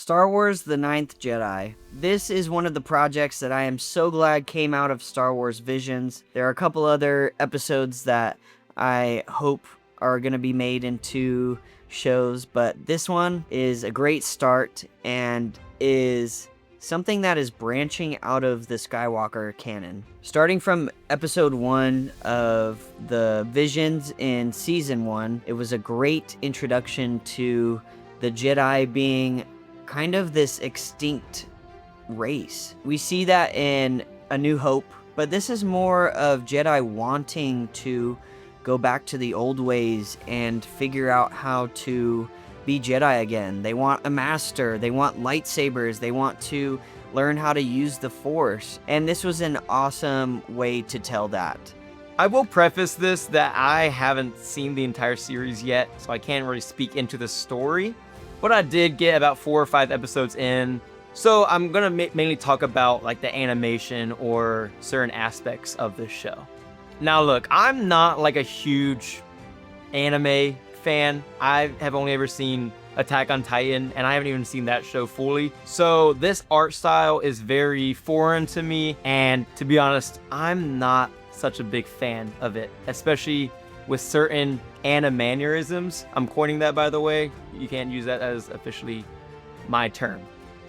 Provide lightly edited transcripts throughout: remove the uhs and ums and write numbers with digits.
Star Wars: The Ninth Jedi. This is one of the projects that I am so glad came out of Star Wars Visions. There are a couple other episodes that I hope are going to be made into shows, but this one is a great start and is something that is branching out of the Skywalker canon. Starting from episode 1 of the Visions in season 1, it was a great introduction to the Jedi being kind of this extinct race. We see that in A New Hope, but this is more of Jedi wanting to go back to the old ways and figure out how to be Jedi again. They want a master, they want lightsabers, they want to learn how to use the Force, and this was an awesome way to tell that. I will preface this that I haven't seen the entire series yet, so I can't really speak into the story, but I did get about 4 or 5 episodes in, so I'm gonna mainly talk about like the animation or certain aspects of this show. Now look, I'm not like a huge anime fan. I have only ever seen Attack on Titan, and I haven't even seen that show fully. So this art style is very foreign to me, and to be honest, I'm not such a big fan of it, especially with certain animanerisms. I'm coining that, by the way. You can't use that as officially my term.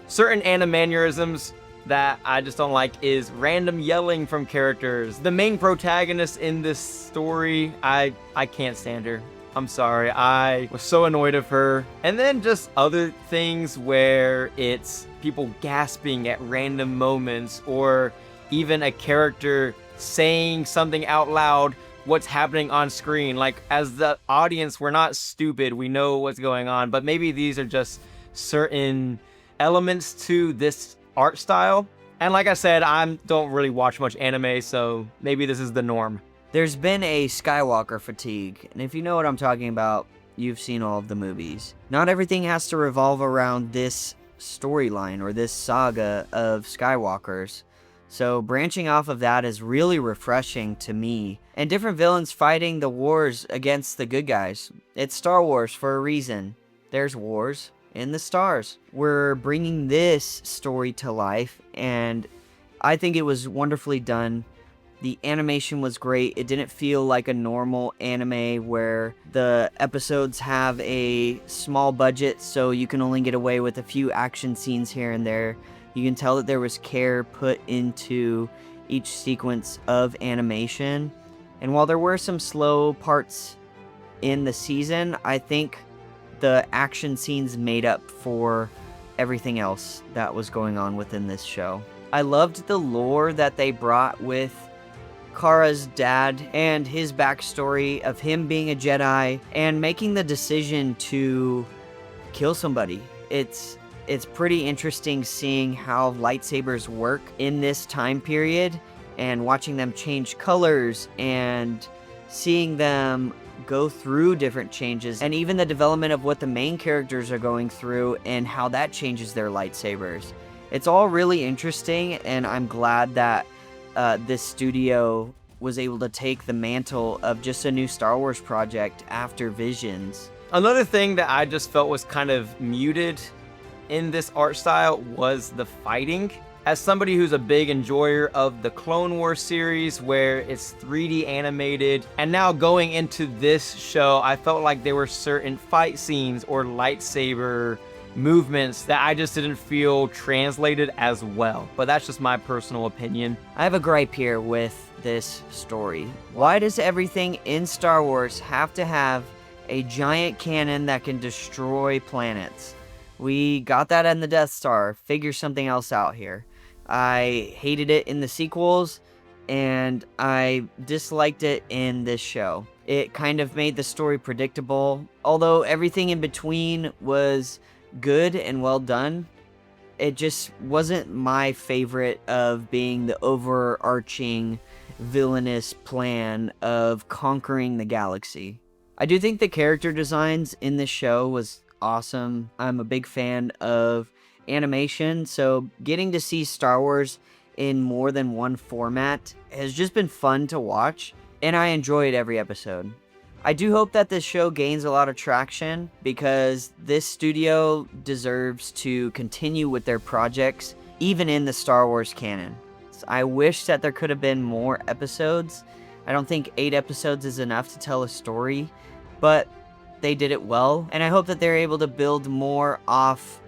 Certain animanerisms that I just don't like is random yelling from characters. The main protagonist in this story, I can't stand her. I'm sorry, I was so annoyed of her. And then just other things where it's people gasping at random moments, or even a character saying something out loud what's happening on screen. Like, as the audience, we're not stupid, we know what's going on, but maybe these are just certain elements to this art style. And like I said, I don't really watch much anime, so maybe this is the norm. There's been a Skywalker fatigue, and if you know what I'm talking about, you've seen all of the movies. Not everything has to revolve around this storyline or this saga of Skywalkers. So branching off of that is really refreshing to me. And different villains fighting the wars against the good guys. It's Star Wars for a reason. There's wars in the stars. We're bringing this story to life, and I think it was wonderfully done. The animation was great. It didn't feel like a normal anime where the episodes have a small budget, so you can only get away with a few action scenes here and there. You can tell that there was care put into each sequence of animation. And while there were some slow parts in the season, I think the action scenes made up for everything else that was going on within this show. I loved the lore that they brought with Kara's dad and his backstory of him being a Jedi and making the decision to kill somebody. It's pretty interesting seeing how lightsabers work in this time period and watching them change colors and seeing them go through different changes, and even the development of what the main characters are going through and how that changes their lightsabers. It's all really interesting, and I'm glad that this studio was able to take the mantle of just a new Star Wars project after Visions. Another thing that I just felt was kind of muted in this art style was the fighting. As somebody who's a big enjoyer of the Clone Wars series, where it's 3D animated, and now going into this show, I felt like there were certain fight scenes or lightsaber movements that I just didn't feel translated as well. But that's just my personal opinion. I have a gripe here with this story. Why does everything in Star Wars have to have a giant cannon that can destroy planets? We got that in the Death Star. Figure something else out here. I hated it in the sequels, and I disliked it in this show. It kind of made the story predictable. Although everything in between was good and well done, it just wasn't my favorite of being the overarching villainous plan of conquering the galaxy. I do think the character designs in this show was awesome. I'm a big fan of animation, so getting to see Star Wars in more than one format has just been fun to watch, and I enjoyed every episode. I do hope that this show gains a lot of traction because this studio deserves to continue with their projects, even in the Star Wars canon. I wish that there could have been more episodes. I don't think 8 episodes is enough to tell a story, but they did it well, and I hope that they're able to build more off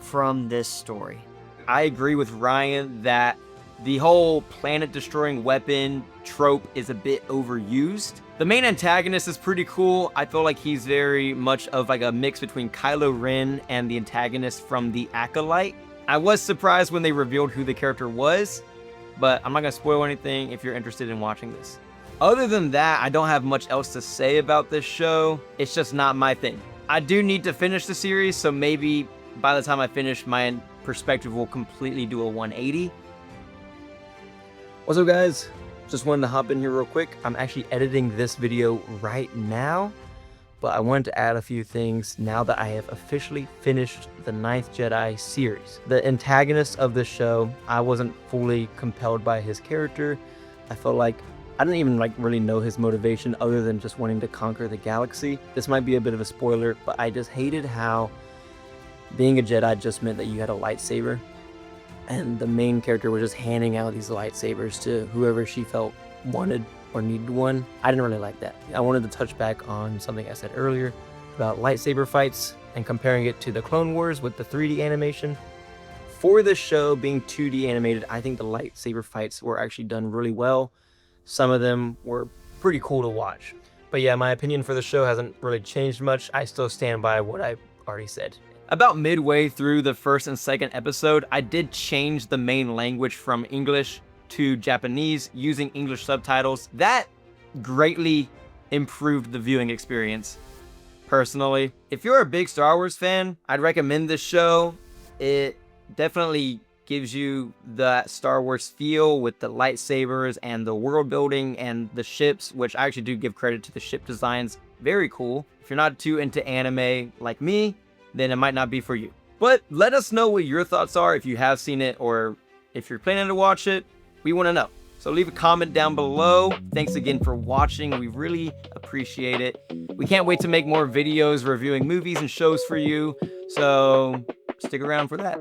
from this story. I agree with Ryan that the whole planet-destroying weapon trope is a bit overused. The main antagonist is pretty cool. I feel like he's very much of like a mix between Kylo Ren and the antagonist from The Acolyte. I was surprised when they revealed who the character was, but I'm not going to spoil anything if you're interested in watching this. Other than that, I don't have much else to say about this show. It's just not my thing. I do need to finish the series, so maybe by the time I finish, my perspective will completely do a 180. What's up, guys? Just wanted to hop in here real quick. I'm actually editing this video right now, but I wanted to add a few things now that I have officially finished the Ninth Jedi series. The antagonist of this show, I wasn't fully compelled by his character. I felt like I didn't even really know his motivation other than just wanting to conquer the galaxy. This might be a bit of a spoiler, but I just hated how being a Jedi just meant that you had a lightsaber, and the main character was just handing out these lightsabers to whoever she felt wanted or needed one. I didn't really like that. I wanted to touch back on something I said earlier about lightsaber fights and comparing it to the Clone Wars with the 3D animation. For this show being 2D animated, I think the lightsaber fights were actually done really well. Some of them were pretty cool to watch. But yeah, my opinion for the show hasn't really changed much. I still stand by what I already said. About midway through the first and second episode, I did change the main language from English to Japanese using English subtitles. That greatly improved the viewing experience, personally. If you're a big Star Wars fan, I'd recommend this show. It definitely gives you that Star Wars feel with the lightsabers and the world building and the ships, which I actually do give credit to the ship designs. Very cool. If you're not too into anime like me, then it might not be for you. But let us know what your thoughts are if you have seen it or if you're planning to watch it. We want to know. So leave a comment down below. Thanks again for watching. We really appreciate it. We can't wait to make more videos reviewing movies and shows for you. So stick around for that.